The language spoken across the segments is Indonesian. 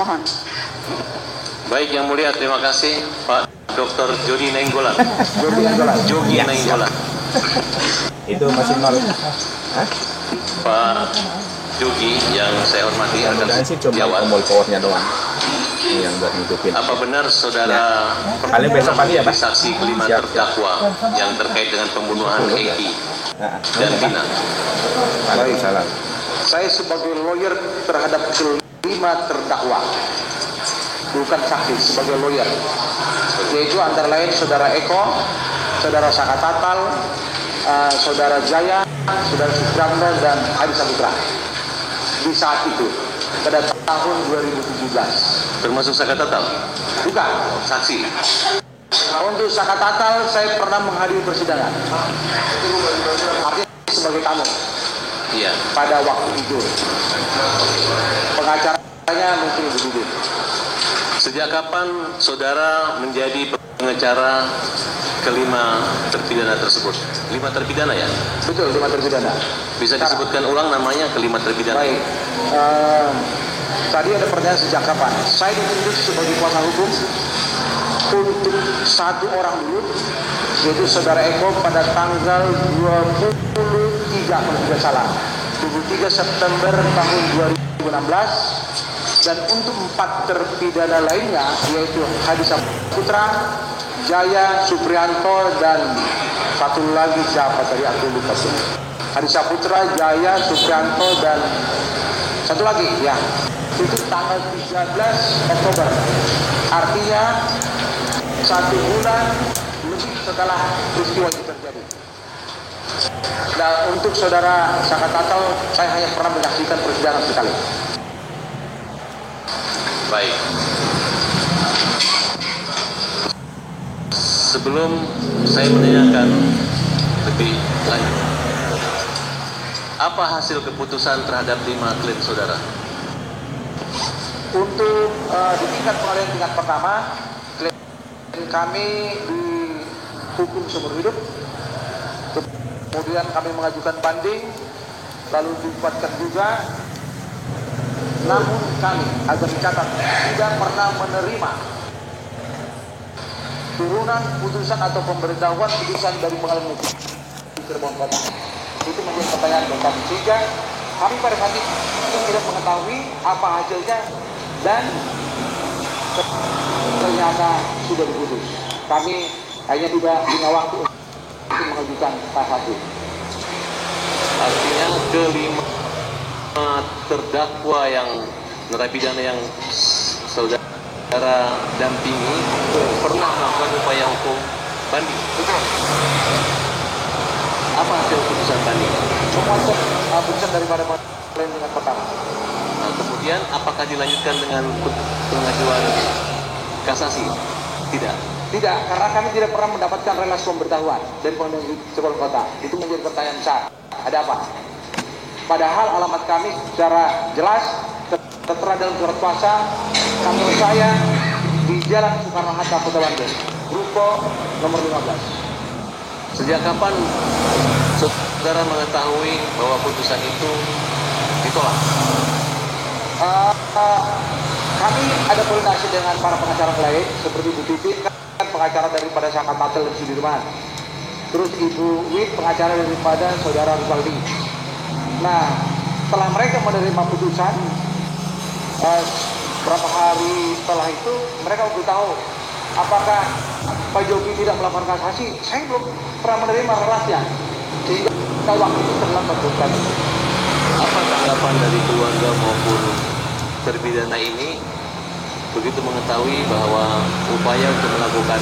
Mohon. Baik, Yang Mulia, terima kasih Pak Dr. Jody Nainggolan. Jogi Ya, Nainggolan. Itu masih nol. Pak Jogi yang saya hormati akan Mudah-mudahan sih cuma jawab. tombol powernya doang yang buat ngidupin. Apa benar saudara Kali besok pagi ya, Pak? saksi kelima Siap. terdakwa yang terkait dengan pembunuhan Eki dan Vina? Waalaikumsalam. Saya sebagai lawyer terhadap kelima terdakwa, bukan saksi, sebagai lawyer, yaitu antara lain saudara Eko, saudara Saka Tatal, saudara Jaya, saudara Supranda, dan Hadi Saputra. Di saat itu, pada tahun 2017. Termasuk Saka Tatal? Bukan. Saksi? Untuk Saka Tatal, saya pernah menghadiri persidangan. Artinya sebagai tamu. Iya. Pada waktu itu. Pengacaranya mungkin Ibu Dudut. Sejak kapan saudara menjadi pengacara kelima terpidana tersebut? 5 terpidana ya? Betul, 5 terpidana. Bisa disebutkan ulang namanya kelima terpidana? Baik. Tadi ada pertanyaan sejak kapan? Saya ditunjuk sebagai kuasa hukum untuk satu orang dulu, yaitu saudara Eko pada tanggal 23 kalau tidak salah, 23 September tahun 2016. Dan untuk 4 terpidana lainnya, yaitu Hadi Saputra, Jaya, Suprianto, dan satu lagi siapa tadi aku lupa sih. Hadi Saputra, Jaya, Suprianto, dan satu lagi ya, itu tanggal 13 Oktober. Artinya 1 bulan lebih setelah peristiwa itu terjadi. Nah, untuk saudara Saka Tatal, saya hanya pernah menyaksikan persidangan sekali. Baik. Sebelum saya menanyakan lebih lanjut, apa hasil keputusan terhadap 5 klien saudara? Untuk di tingkat pengadilan tingkat pertama, klien kami dihukum seumur hidup. Kemudian kami mengajukan banding, lalu dibuatkan juga. Namun kami, agar dicatat, tidak pernah menerima turunan putusan atau pemberitahuan putusan dari pengadilan negeri di Cirebon Kota. Itu menjadi pertanyaan buat kami, sehingga kami pada saat itu tidak mengetahui apa hasilnya dan ternyata sudah diputus. Kami hanya tidak punya waktu untuk mengajukan kasasi. Artinya kelima terdakwa yang narapidana yang saudara dampingi pernah melakukan upaya hukum banding. Betul. Apa hasil putusan banding? Semua putusan daripada pengadilan tingkat pertama. Nah, kemudian apakah dilanjutkan dengan pengajuan kasasi? Tidak. Tidak, karena kami tidak pernah mendapatkan relasi pemberitahuan dari pengadilan Cirebon Kota. Itu menjadi pertanyaan besar. Ada apa? Padahal alamat kami secara jelas tertera dalam surat kuasa kantor saya di Jalan Soekarno-Hatta, Kota Bandung, Ruko nomor 15. Sejak kapan saudara mengetahui bahwa putusan itu ditolak? Kami ada koordinasi dengan para pengacara lain seperti Bu Titi, kan pengacara daripada Saka Tatal dan Sudirman. Terus Ibu Wit, pengacara daripada Saudara Rivaldi. Nah, setelah mereka menerima putusan, berapa hari setelah itu mereka memberitahu apakah Pak Jogi tidak melakukan kasasi. Saya belum pernah menerima relasnya, sehingga waktu itu terlambat bukan. Apa tanggapan dari keluarga maupun terpidana ini begitu mengetahui bahwa upaya untuk melakukan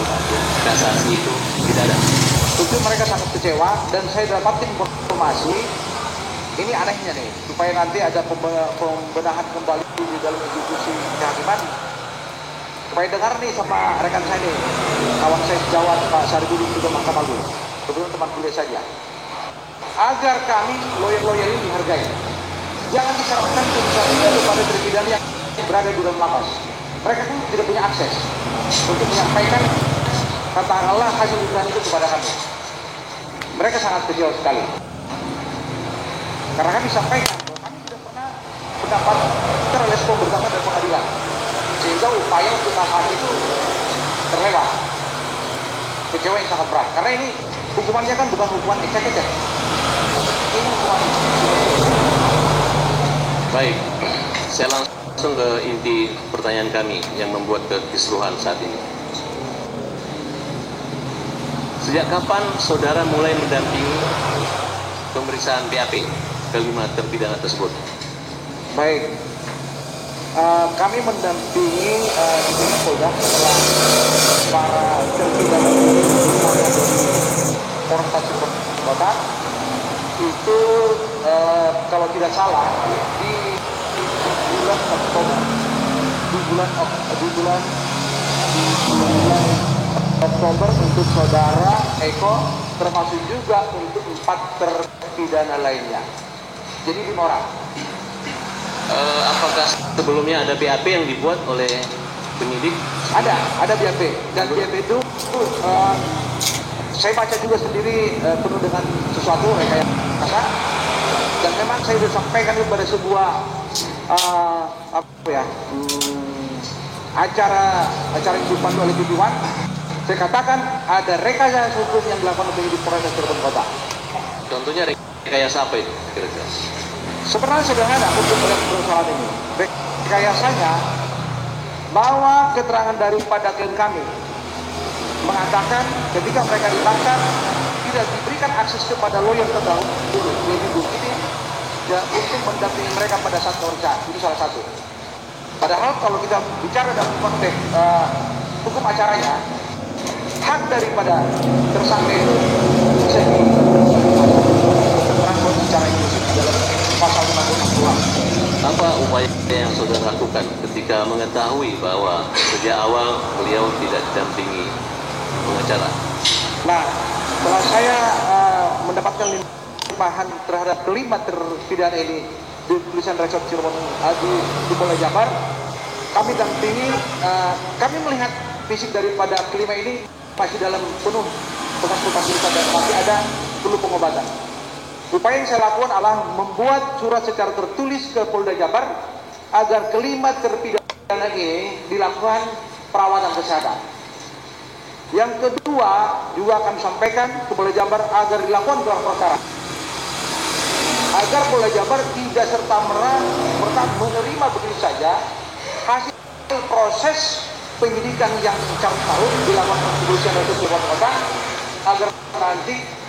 kasasi itu tidak ada? Tentu mereka sangat kecewa, dan saya dapat informasi ini anehnya nih, supaya nanti ada pembenahan kembali di dalam institusi kehakiman. Supaya dengar nih sama rekan saya nih, kawan saya sejawat Pak Saribudi juga Mahkamah Agung, kebetulan teman kuliah saja. Agar kami lawyer-lawyer ini dihargai. Jangan diserahkan putusan ini kepada terpidana yang berada di dalam lapas. Mereka pun tidak punya akses untuk menyampaikan katakanlah hasil putusan itu kepada kami. Mereka sangat kecewa sekali. Karena kami sampaikan bahwa kami tidak pernah mendapat respon bersama dari pengadilan. saat itu terlewat. Kecewa yang sangat berat. Karena ini hukumannya kan bukan hukuman ecek-ecek. Ini hukuman. Baik, saya langsung ke inti pertanyaan kami yang membuat kekisruhan saat ini. Sejak kapan saudara mulai mendampingi pemeriksaan BAP kelima terpidana tersebut? Baik, kami mendampingi di Polda setelah para terpidana Polres Tasik Kota itu kalau tidak salah di bulan Oktober, di bulan Oktober untuk saudara Eko, termasuk juga untuk 4 terpidana lainnya. Jadi 5 orang. Apakah sebelumnya ada BAP yang dibuat oleh penyidik? Ada BAP, dan BAP itu saya baca juga sendiri penuh dengan sesuatu rekayasa, dan memang saya sudah sampaikan kepada sebuah acara yang dipandu oleh TV One. Saya katakan ada rekayasa hukum yang dilakukan oleh penyidik Polres Cirebon Kota. Contohnya rekayasa apa itu kira-kira? Sebenarnya sederhana untuk melihat persoalan ini. Rekayasanya bahwa keterangan daripada klien kami mengatakan ketika mereka ditangkap tidak diberikan akses kepada lawyer terdahulu lebih dulu ini dan untuk mendampingi mereka pada saat pemeriksaan. Itu salah satu. Padahal kalau kita bicara dalam konteks hukum acaranya, hak daripada tersangka itu bisa diterangkan secara inklusif dalam pasal 56. Apa upaya yang saudara lakukan ketika mengetahui bahwa sejak awal beliau tidak didampingi pengacara? Nah, setelah saya mendapatkan limpahan terhadap kelima terpidana ini di tulisan Resort Cirebon di Polda Jabar, kami dampingi, kami melihat fisik daripada kelima ini masih dalam penuh bekas luka dan masih ada perlu pengobatan. Upaya yang saya lakukan adalah membuat surat secara tertulis ke Polda Jabar agar kelima terpidana ini dilakukan perawatan kesehatan. Yang kedua, juga akan sampaikan ke Polda Jabar agar dilakukan gelar perkara. Agar Polda Jabar tidak serta-merta menerima begitu saja hasil proses penyidikan yang carut marut dilakukan kepolisian untuk Cirebon Kota, agar nanti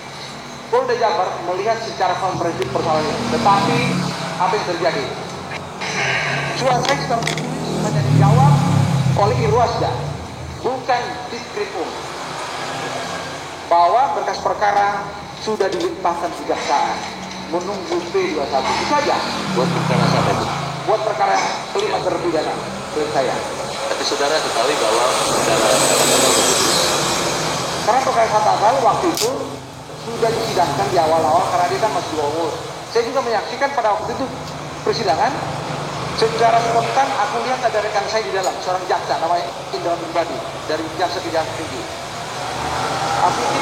Polda Jabar melihat secara komprehensif persoalan ini. Tetapi apa yang terjadi? Surat saya secara tertulis hanya dijawab oleh Irwasda, bukan Ditkrimum, bahwa berkas perkara sudah dilimpahkan kejaksaan, menunggu P21. Itu saja. Buat perkara apa itu? Buat perkara kelima terpidana klien saya. Tapi saudara ketahui bahwa saudara Karena perkara fatal waktu itu sudah disidangkan di awal-awal karena dia kan masih umur. Saya juga menyaksikan pada waktu itu persidangan, secara spontan aku lihat ada rekan saya di dalam, seorang jaksa namanya Indra Pribadi dari Jaksa Kejaksaan Tinggi. Aku ini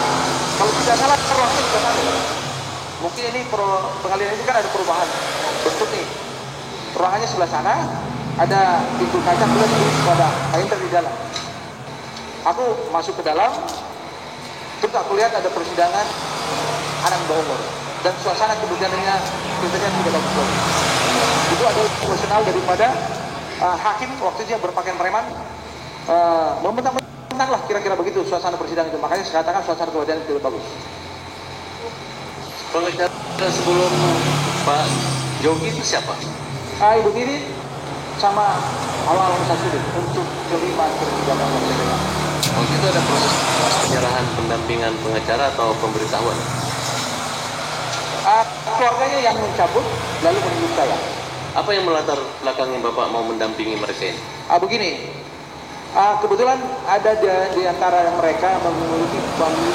kalau tidak salah ruangnya juga ada. Mungkin ini pengalian ini kan ada perubahan bentuk nih. Ruangannya sebelah sana ada pintu kaca kemudian ada Indra di dalam. Aku masuk ke dalam. Terus aku lihat ada persidangan anak bawah umur dan suasana kebijakannya tidak bagus. Itu ada profesional daripada hakim waktu itu yang berpakaian preman, membentang-bentang lah kira-kira begitu suasana persidangan itu. Makanya saya katakan suasana kebijakan tidak bagus. pengacara sebelum Pak Jogi itu siapa? Ibu Tiri sama awal-awal Sasudin untuk kelima terpidana penjara. Waktu itu ada proses penyerahan pendampingan pengacara atau pemberitahuan? Keluarganya yang mencabut lalu menunjuk saya. Apa yang melatar belakangnya Bapak mau mendampingi mereka ini? Begini, kebetulan ada di antara mereka memiliki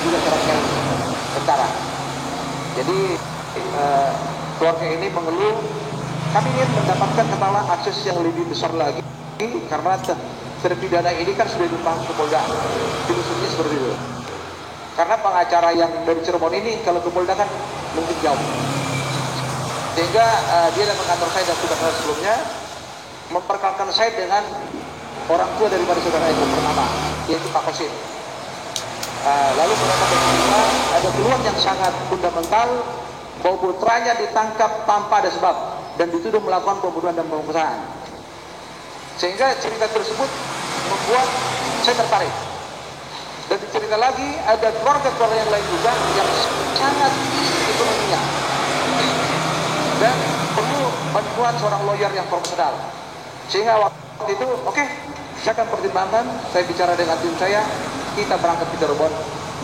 juga karakter tentara. Jadi keluarga ini mengeluh, kami ingin mendapatkan katakanlah akses yang lebih besar lagi karena terpidana ini kan sudah dilimpahkan ke Polda, filosofinya seperti itu. Karena pengacara yang dari Cirebon ini kalau ke Polda kan mungkin jauh, sehingga dia datang ke kantor saya dan sudah kenal sebelumnya, memperkenalkan saya dengan orang tua daripada saudara Eko pertama, yaitu Pak Kosim. Lalu mereka berkata ada keluhan yang sangat fundamental bahwa putranya ditangkap tanpa ada sebab dan dituduh melakukan pembunuhan dan pemerkosaan. Sehingga cerita tersebut membuat saya tertarik. Dan cerita lagi ada keluarga-keluarga yang lain juga yang sangat tinggi ekonominya dan perlu bantuan seorang lawyer yang profesional. Sehingga waktu itu, oke, saya akan pertimbangkan, saya bicara dengan tim saya, kita berangkat ke Cirebon,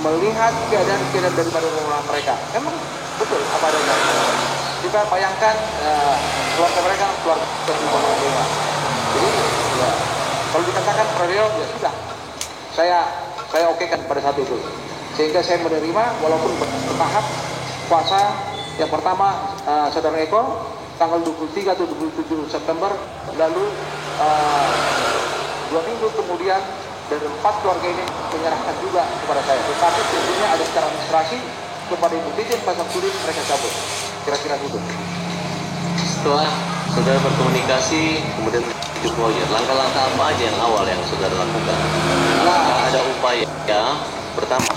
melihat keadaan daripada rumah mereka. Emang betul apa adanya. Kita bayangkan keluarga mereka, keluarga rumah. Jadi, ya, kalau dikatakan Prario, ya sudah. Saya okekan pada saat itu. Sehingga saya menerima, walaupun bertahap, puasa yang pertama, saudara Eko, tanggal 23 atau 27 September, lalu 2 minggu kemudian dari 4 keluarga ini menyerahkan juga kepada saya. Tetapi tentunya ada secara administrasi kepada Ibu Titin Pasar Sulit mereka cabut. Kira-kira gitu. Setelah saudara berkomunikasi, kemudian itu lawyer, langkah-langkah apa aja yang awal yang saudara lakukan? Apakah ada upaya? Pertama,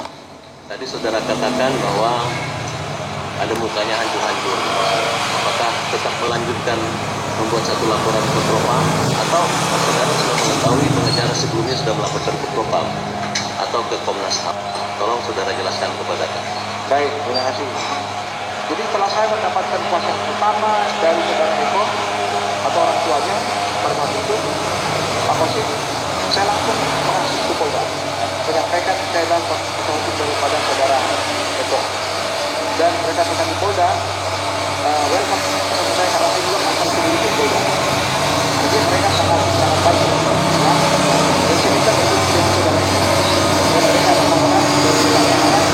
tadi saudara katakan bahwa ada mukanya hancur-hancur. Apakah tetap melanjutkan membuat satu laporan ke Propam, atau saudara sudah mengetahui pengacara sebelumnya sudah melaporkan ke Propam atau ke Komnas HAM? Tolong saudara jelaskan kepada kami. Baik, terima kasih. Jadi setelah saya mendapatkan kuasa pertama dari saudara Eko atau orang tuanya pada saat itu, Pak Kosim, saya langsung mengasih ke Polda, menyampaikan keadaan kuasa hukum daripada saudara Eko. Dan mereka datang di Polda, welcome sama saya karena saya juga akan sendiri ke Polda. Jadi mereka sangat baik. Ya. Dan saya minta itu dengan saudara Eko. Dan mereka mengatakan dari layanan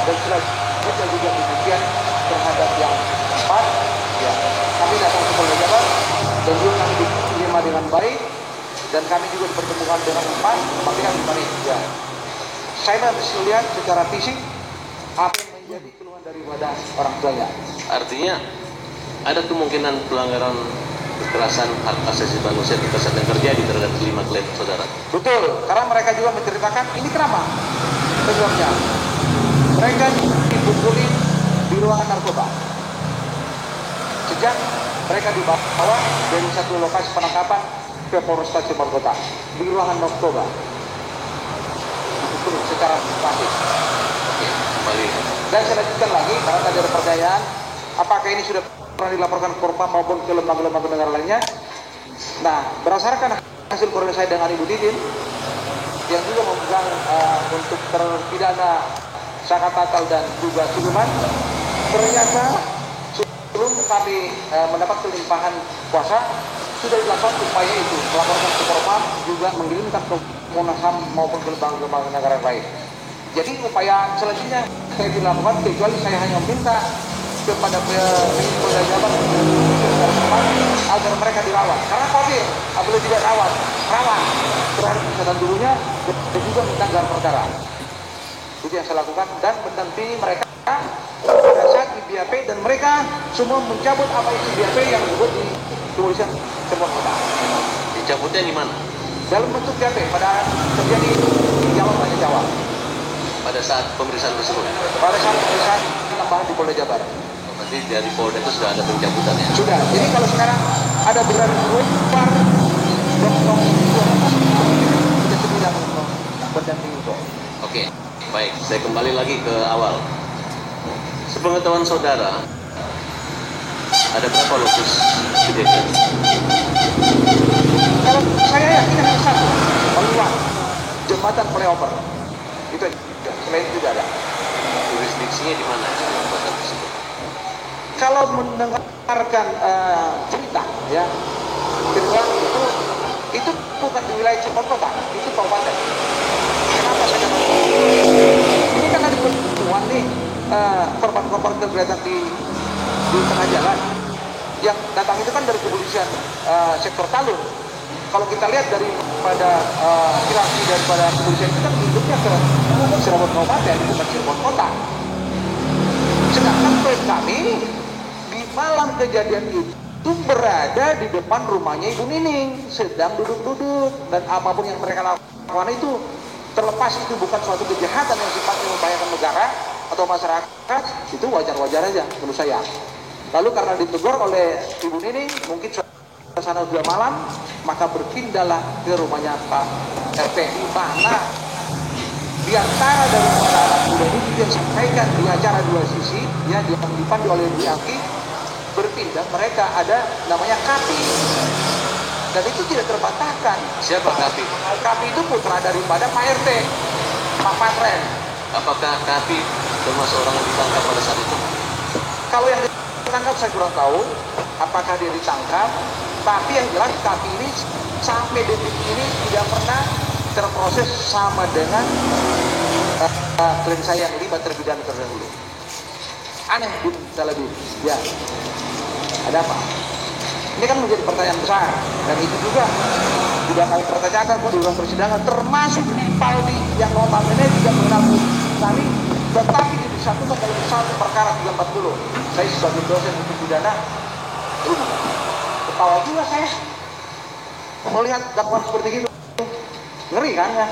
dan selanjutnya juga demikian terhadap yang empat, ya kami datang ke Polda Jabar dan juga kami diterima dengan baik dan kami juga dipertemukan dengan empat, tapi kami baik. Ya, saya harus melihat secara fisik apa yang menjadi keluhan daripada orang tuanya. Artinya ada kemungkinan pelanggaran kekerasan hak asasi manusia yang terjadi terhadap 5 klien saudara. Betul, karena mereka juga menceritakan ini kenapa sebabnya. Mereka dipukulin di ruangan narkoba. Sejak mereka dibawa dari satu lokasi penangkapan ke Polresta Cirebon Kota di ruangan narkoba, dipukul secara klasik. Oke, kembali. Dan saya lanjutkan lagi karena tadi ada pertanyaan, apakah ini sudah pernah dilaporkan ke Propam maupun ke lembaga-lembaga negara lainnya? Nah, berdasarkan hasil koordinasi saya dengan Ibu Titin yang juga memegang untuk terpidana Saka Tatal dan juga Sudirman, ternyata sebelum kami mendapat kelimpahan kuasa sudah dilakukan upaya itu melaporkan ke Propam juga mengirimkan ke Komnas HAM maupun ke lembaga negara lain. Jadi upaya selanjutnya saya dilakukan kecuali saya hanya meminta kepada Polda Jabar agar mereka dirawat karena khawatir apabila tidak rawat terhadap kesehatan dulunya dan juga minta gelar perkara. Itu yang saya lakukan dan mendampingi mereka pada saat di BAP dan mereka semua mencabut apa itu BAP yang disebut di kepolisian Cirebon Kota. Dicabutnya di mana? Dalam bentuk BAP pada terjadi di Jawa Tengah Jawa. Pada saat pemeriksaan tersebut. Pada saat pemeriksaan tambahan di Polda Jabar. Berarti dari Polda itu sudah ada pencabutan ya? Sudah. Jadi kalau sekarang ada berat luar dong kita sedang mendampingi itu. Oke, baik. Saya kembali lagi ke awal. Sepengetahuan saudara, ada berapa lokus kejadian? Kalau saya yakin hanya satu, Peluang jembatan flyover. Itu aja. Selain itu tidak ada. Jurisdiksinya di mana jembatan tersebut? Kalau mendengarkan cerita, ya, cerita itu bukan di wilayah Cirebon Kota, itu Pak korban-korban tergeletak di tengah jalan. Yang datang itu kan dari kepolisian sektor Talun. Kalau kita lihat daripada hierarki daripada kepolisian itu kan hidupnya ke Cirebon Kabupaten, bukan Cirebon Kota. Sedangkan klien kami di malam kejadian itu berada di depan rumahnya Ibu Nining, sedang duduk-duduk, dan apapun yang mereka lakukan itu, terlepas itu bukan suatu kejahatan yang sifatnya membahayakan negara atau masyarakat, itu wajar-wajar aja menurut saya. Lalu karena ditegur oleh Ibu Nining, mungkin suasana sudah malam, maka berpindahlah ke rumahnya Pak RT, di mana di antara dari anak muda ini yang sampaikan di acara dua sisi, ya, yang dipandu oleh Bu Yaki, berpindah mereka ada namanya Kapi, dan itu tidak terbatalkan. Siapa Kapi? Kapi itu putra daripada Pak RT, Pak Patren. Apakah Kapi termasuk orang yang ditangkap pada saat itu? Kalau yang ditangkap saya kurang tahu apakah dia ditangkap, tapi yang jelas Kapi ini sampai detik ini tidak pernah terproses sama dengan klien saya yang terlibat terpidana terdahulu. Aneh, Bin Salabi. Ya, ada apa? Ini kan menjadi pertanyaan besar, dan itu juga sudah kami pertanyakan di ruang persidangan, termasuk di Paldi yang notabene tidak mengaku kami, tetapi disatukan dalam satu perkara 340. Saya sebagai dosen hukum pidana, ketawa juga saya melihat dakwaan seperti itu. Ngeri kan ya?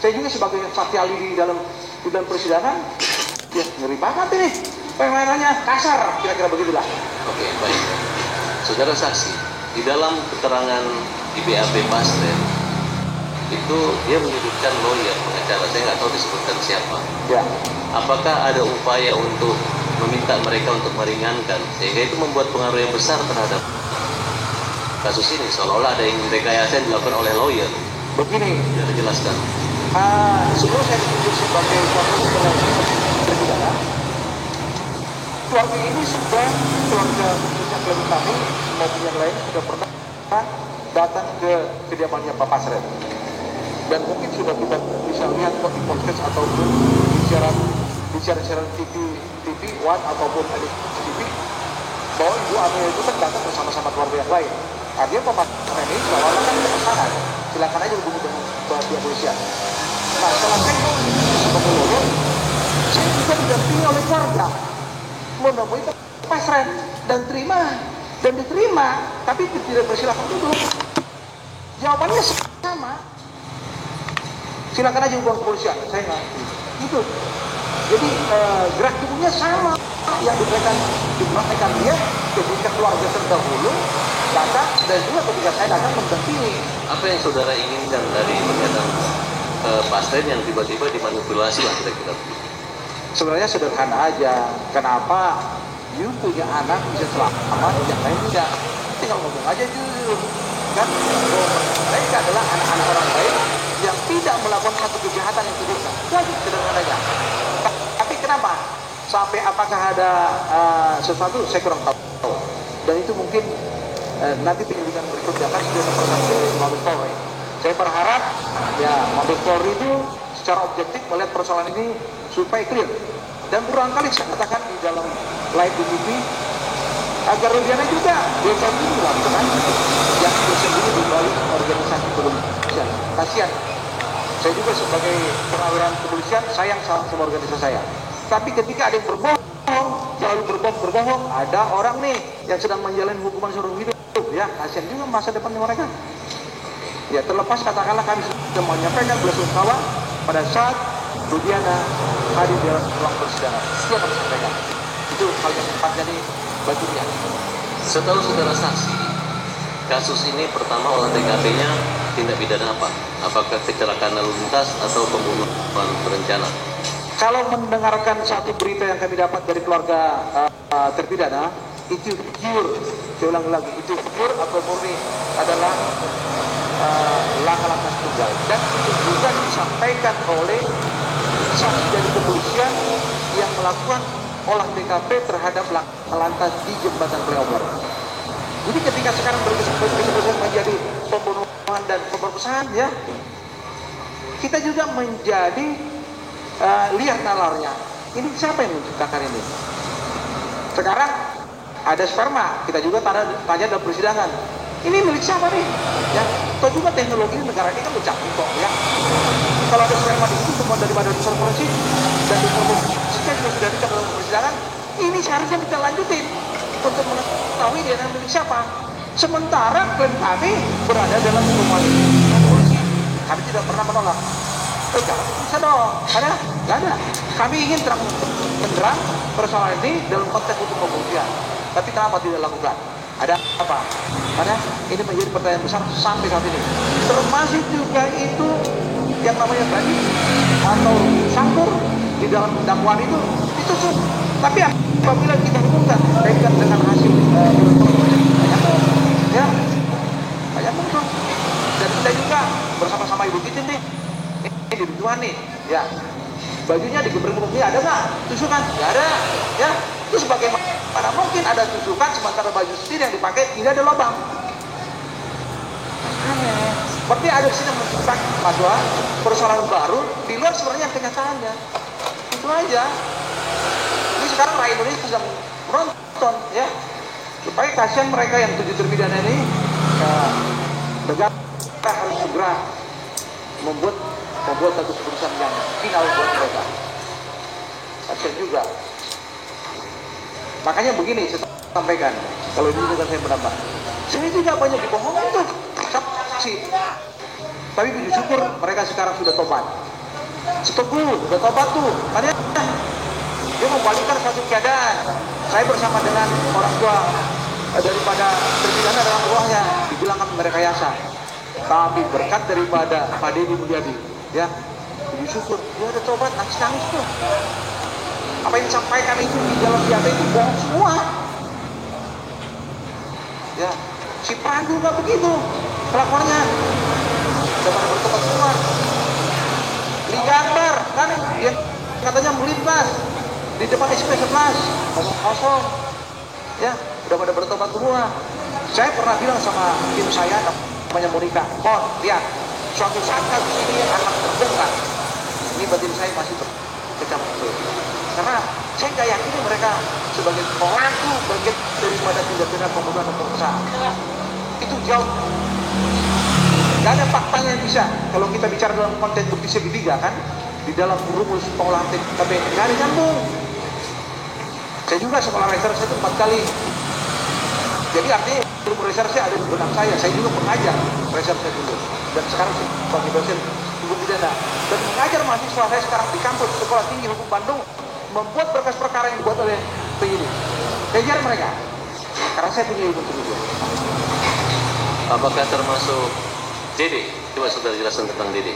Saya juga sebagai saksi ahli di dalam persidangan, ya ngeri banget ini. Permainannya kasar, kira-kira begitulah. Oke, baik. Saudara saksi, di dalam keterangan di BAP Pasren itu dia menyebutkan lawyer pengacara, saya nggak tahu disebutkan siapa. Ya. Apakah ada upaya untuk meminta mereka untuk meringankan, sehingga itu membuat pengaruh yang besar terhadap kasus ini, seolah-olah ada yang rekayasa yang dilakukan oleh lawyer? Begini, Bisa dijelaskan? sebelum saya ditunjuk sebagai kuasa hukum pidana, keluarga ini sudah, keluarga yang lebih kami maupun yang lain sudah pernah datang ke kediamannya Pak Pasren, dan mungkin sudah kita bisa lihat kok di podcast ataupun di siaran TV One ataupun di TV, bahwa Ibu Amel itu kan datang bersama-sama keluarga yang lain. Artinya Pak Pasren ini seolah-olah kan pasangan, silakan aja hubungi dengan pihak polisian. Nah, setelah saya sebagai lawyer, saya juga didampingi oleh keluarga menemui Pak Pasren dan diterima, tapi tidak bersilakan duduk. Jawabannya sama, silakan aja hubungi kepolisian, saya nggak gitu. Jadi gerak tubuhnya sama yang dipraktekkan dia ketika keluarga terdahulu datang, dan juga ketika saya datang mendampingi. Apa yang saudara inginkan dari pernyataan Pasren yang tiba-tiba dimanipulasi lah kira-kira? Sebenarnya sederhana aja, kenapa you punya anak bisa selamat, yang lain tidak? Tinggal ngomong aja jujur, kan? Mereka adalah anak-anak orang lain yang tidak melakukan satu kejahatan yang tidak wajib, sederhananya. Tapi kenapa? Sampai apakah ada sesuatu, saya kurang tahu. Dan itu mungkin nanti penyelidikan berikutnya kan sudah dilakukan oleh Mabes Polri. Saya berharap ya Mabes Polri itu secara objektif melihat persoalan ini supaya clear. Dan berulang kali saya katakan di dalam live di TV, agar Rudiana juga dosen ini lakukan yang dosen ini di balik organisasi kepolisian. Kasihan. Saya juga sebagai perwira kepolisian sayang sama organisasi saya. Tapi ketika ada yang berbohong, selalu berbohong, ada orang nih yang sedang menjalani hukuman seumur hidup, ya kasihan juga masa depannya mereka. Ya terlepas katakanlah kami sudah menyampaikan belasungkawa pada saat Rudiana hadir di dalam ruang persidangan. Dia kami sampaikan. Itu hal yang tepat jadi baginya. Setahu saudara saksi, kasus ini pertama olah TKP-nya tindak pidana apa? Apakah kecelakaan lalu lintas atau pembunuhan berencana? Kalau mendengarkan satu berita yang kami dapat dari keluarga terpidana, itu pure, saya ulang lagi, itu pure atau murni adalah langkah-langkah tunggal, dan itu juga disampaikan oleh saksi dari kepolisian yang melakukan olah TKP terhadap lantas di jembatan flyover. Jadi ketika sekarang berkesempatan menjadi pembunuhan dan pemerkosaan, ya kita juga menjadi lihat nalarnya. Ini siapa yang menciptakan ini? Sekarang ada sperma, kita juga tanya dalam persidangan. Ini milik siapa nih? Ya, toh juga teknologi negara ini kan ucap kok ya. Kalau ada sperma di situ semua daripada dokter forensik dan dokter forensiknya juga sudah dicap dalam persidangan, ini seharusnya kita lanjutin untuk mengetahui DNA milik siapa. Sementara klaim kami berada dalam rumah polisi, kami tidak pernah menolak. Jangan bisa dong, nggak ada. Kami ingin terang benderang persoalan ini dalam konteks hukum pembuktian. Tapi kenapa tidak lakukan? Ada apa? Ini menjadi pertanyaan besar sampai saat ini. Termasuk juga itu yang namanya tadi atau sangkur di dalam dakwaan itu ditusuk. Tapi apabila kita hubungkan kaitkan dengan hasil ya banyak muncul. Dan kita juga bersama-sama Ibu Titin nih, ini di Tuhan nih, ya bajunya digeber-geber, ada nggak tusukan? Nggak ada, ya. Itu sebagaimana mungkin ada tusukan sementara baju sendiri yang dipakai tidak ada lubang. Aneh. Seperti ada di sini menciptakan masalah persoalan baru di luar sebenarnya kenyataannya. Itu aja. Ini sekarang rakyat Indonesia sedang menonton, ya. Supaya kasihan mereka yang 7 terpidana ini, negara harus segera membuat satu keputusan yang final buat mereka. Kasihan juga. Makanya begini saya sampaikan, kalau ini juga saya menambah. Saya juga banyak dibohongin tuh, saksi. Tapi puji syukur mereka sekarang sudah tobat. Seteguh, sudah tobat tuh. Makanya dia membalikkan satu keadaan. Saya bersama dengan orang tua daripada terpidana dalam ruangnya, dibilangkan merekayasa. Tapi berkat daripada Pak Deddy Mulyadi, ya, puji syukur dia ada tobat, nangis tuh. Apa yang disampaikan itu di dalam BAP itu bohong semua. Ya, si Pandu nggak begitu kelakuannya. Dapat bertobat semua. Liga Akbar kan yang katanya melintas di depan SP11 kosong. Ya, udah pada bertobat semua. Saya pernah bilang sama tim saya namanya Monika, lihat, suatu saat kasus ini akan terbongkar. Ini batin saya masih berkecamuk. Karena saya nggak yakin mereka sebagai pelaku bagian daripada tindak pidana pembunuhan dan pemerkosaan. Itu jauh. Gak ada faktanya yang bisa. Kalau kita bicara dalam konteks bukti segitiga kan, di dalam rumus pengolahan TKP nggak ada nyambung. Saya juga sekolah reserse itu 4 kali. Jadi artinya ilmu reserse ada di benak saya. Saya juga pengajar reserse dulu. Dan sekarang sebagai dosen hukum pidana. Dan mengajar mahasiswa saya sekarang di kampus Sekolah Tinggi Hukum Bandung, membuat berkas perkara yang dibuat oleh penyidik. Kejar mereka. Karena saya punya ilmu itu. Apakah termasuk Dede? Coba saudara jelaskan tentang Dede.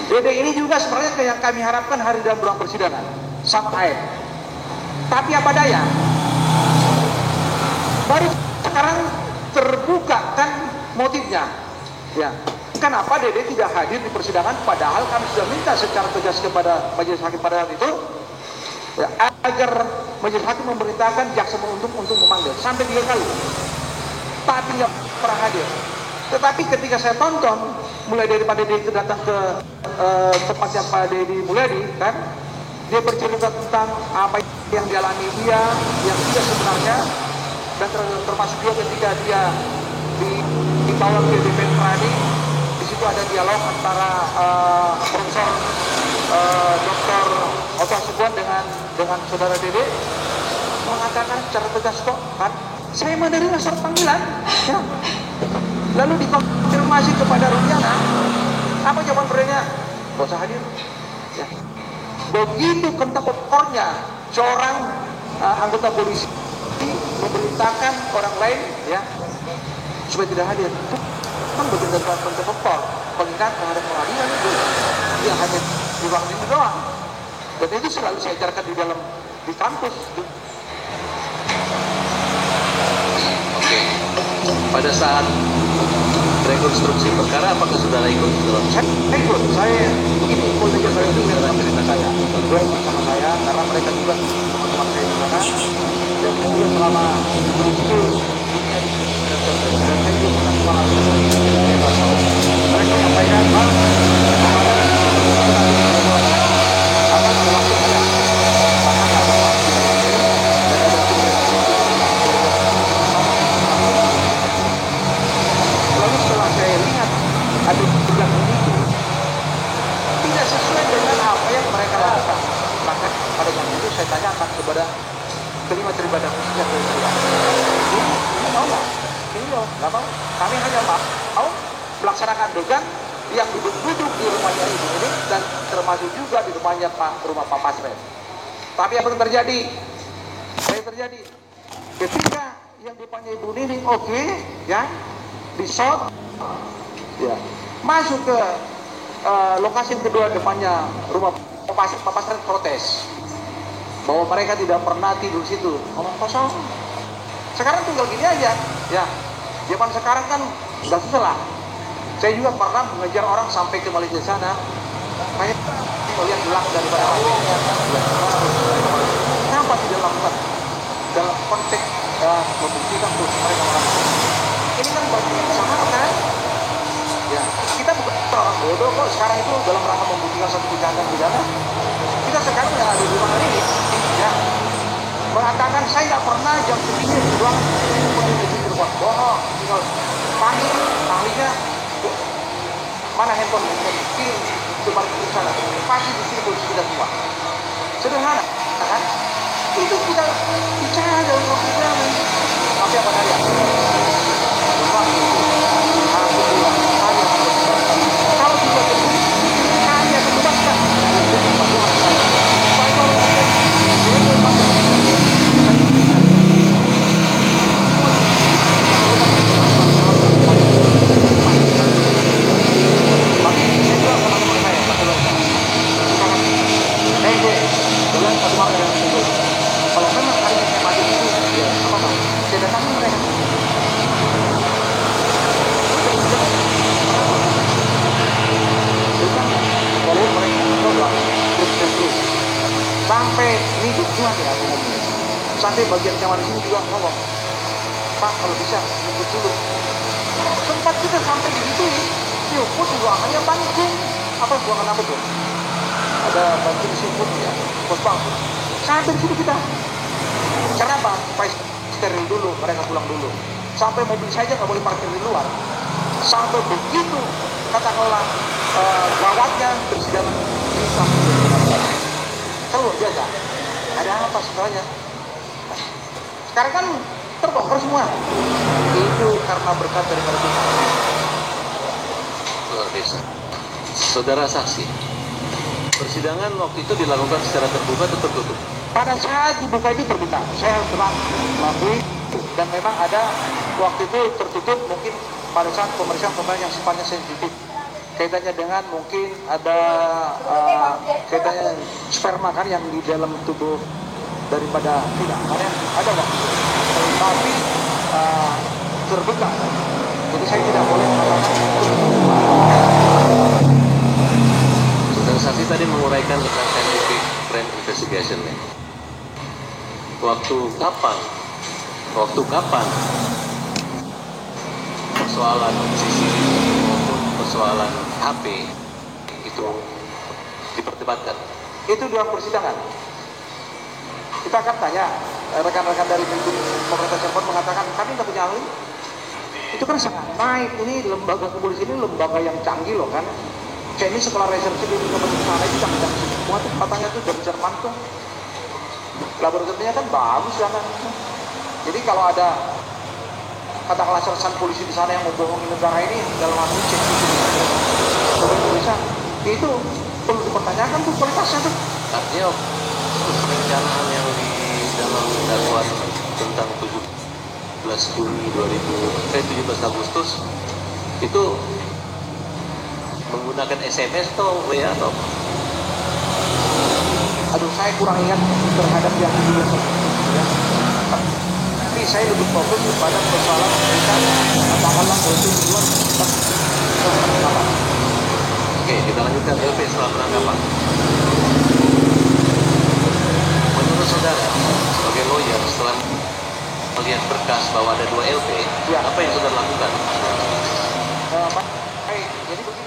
Dede ini juga sebenarnya yang kami harapkan hari dalam ruang persidangan. Sama air. Tapi apa daya? Baru sekarang terbuka kan motifnya. Ya. Kenapa Dede tidak hadir di persidangan padahal kami sudah minta secara tegas kepada majelis hakim pada saat itu, ya, agar majelis hakim memerintahkan jaksa penuntut untuk memanggil sampai 3 kali, tapi nggak pernah hadir. Tetapi ketika saya tonton mulai dari Pak Deddy itu datang ke tempatnya Pak Deddy Mulyadi kan, dia bercerita tentang apa yang dialami dia, yang dia sebenarnya, dan termasuk juga ketika dia dibawa ke DPN Pradi. Itu ada dialog antara Profesor Dr. Otto Hasibuan dengan saudara Dede, mengatakan secara tegas kok kan saya menerima surat panggilan, ya. Lalu dikonfirmasi kepada Rudiana, apa jawaban mereka? Gak usah hadir, ya. Begitu kentak-kentaknya seorang anggota polisi memerintahkan orang lain, ya, supaya tidak hadir. Kan bagian dari pencepat pengikat terhadap pengadilan itu dia hanya di ruang ini doang, dan itu selalu saya ajarkan di kampus. Oke. Pada saat rekonstruksi perkara apakah saudara ikut dalam? Saya ikut. Saya begini, polisi saya itu dengan cerita saya, berdua sama saya karena mereka juga teman saya di sana, dan kemudian selama itu dan saya juga pernah semangat mereka sampaikan akan termasuk saya bahkan ada saya tanyakan kepada kelima terlibat yang saya. Nggak tahu nggak? Ini loh, nggak tahu. Kami hanya mau melaksanakan adegan yang duduk-duduk di rumahnya ini dan termasuk juga di rumah Pak Pasren. Tapi apa yang terjadi? Ketika yang depannya Ibu Nining oke, ya, di shot, ya, masuk ke lokasi yang kedua depannya rumah Pak Pasren protes bahwa mereka tidak pernah tidur situ, ngomong kosong. Sekarang tinggal gini aja, ya. Zaman sekarang kan nggak susah lah. Saya juga pernah mengejar orang sampai ke Malaysia sana. Kayak melihat gelang daripada HP-nya. Kenapa tidak lakukan dalam konteks membuktikan terus mereka melakukan? Ini kan bagi usaha kan? Ya, kita bukan orang bodoh kok. Sekarang itu dalam rangka membuktikan satu kejahatan pidana. Kita sekarang yang ada di mana ini, ya, mengatakan saya nggak pernah jam segini doang menuju berbuat bohong. Tinggal panggil ahlinya. Mana handphone kirim depan di sana, pasti di sini polisi kita semua. Sederhana, kan? Itu kita bicara dalam persidangan. Tapi apa saya? Kalau tidak terbukti, kami akan bebaskan. Kalau memang hari ini saya maju itu, ya apa bang? Saya datangin mereka. Kalau mereka coba terus sampai minggu Tuhan ya aku ngomong. Sampai bagian kamar sini juga ngomong, Pak kalau bisa ikut dulu. Sempat kita sampai di situ ya, yuk pun ruangannya panggung. Apa ruangan apa tuh? Ada bantuan siput ya, pos bangku. Sampai di situ kita. Karena apa? Supaya steril dulu, mereka pulang dulu. Sampai mobil saja nggak boleh parkir di luar. Sampai begitu katakanlah gawatnya persidangan bisa keluar biasa. Ada apa sebenarnya? Sekarang kan terbongkar semua. Itu karena berkat daripada Tuhan. Luar biasa. Saudara saksi, persidangan waktu itu dilakukan secara terbuka atau tertutup? Pada saat dibuka itu terbuka, saya telah mengakui dan memang ada waktu itu tertutup mungkin pada saat pemeriksaan yang sifatnya sensitif kaitannya dengan mungkin ada kaitannya sperma kan yang di dalam tubuh daripada tidak ada nggak? Tapi terbuka, jadi saya tidak boleh mengatakan. Saudara saksi tadi menguraikan tentang scientific crime investigation ya. Waktu kapan persoalan CCTV maupun persoalan HP itu diperdebatkan? Itu dalam persidangan. Kita akan tanya rekan-rekan dari pemerintah Cirebon mengatakan kami tidak punya ahli. Itu kan sangat naik. Ini lembaga kepolisian ini lembaga yang canggih loh kan. Kayak ini setelah reserse di sana itu canggih semua tuh katanya tuh dari Jerman tuh. Laboratoriumnya kan bagus kan. Jadi kalau ada katakanlah sersan polisi di sana yang membohongi negara ini dalam arti cek itu perlu dipertanyakan tuh kualitasnya tuh. Artinya perencanaan yang di dalam dakwaan tentang 17 Juni 17 Agustus itu menggunakan SMS atau WA atau? Aduh, saya kurang ingat terhadap yang di ya. Tapi saya lebih fokus kepada persoalan kita katakanlah itu di luar. Oke, kita lanjutkan LP setelah penangkapan. Menurut saudara, sebagai lawyer setelah melihat berkas bahwa ada 2 LP, ya. apa yang saudara lakukan? Jadi begini.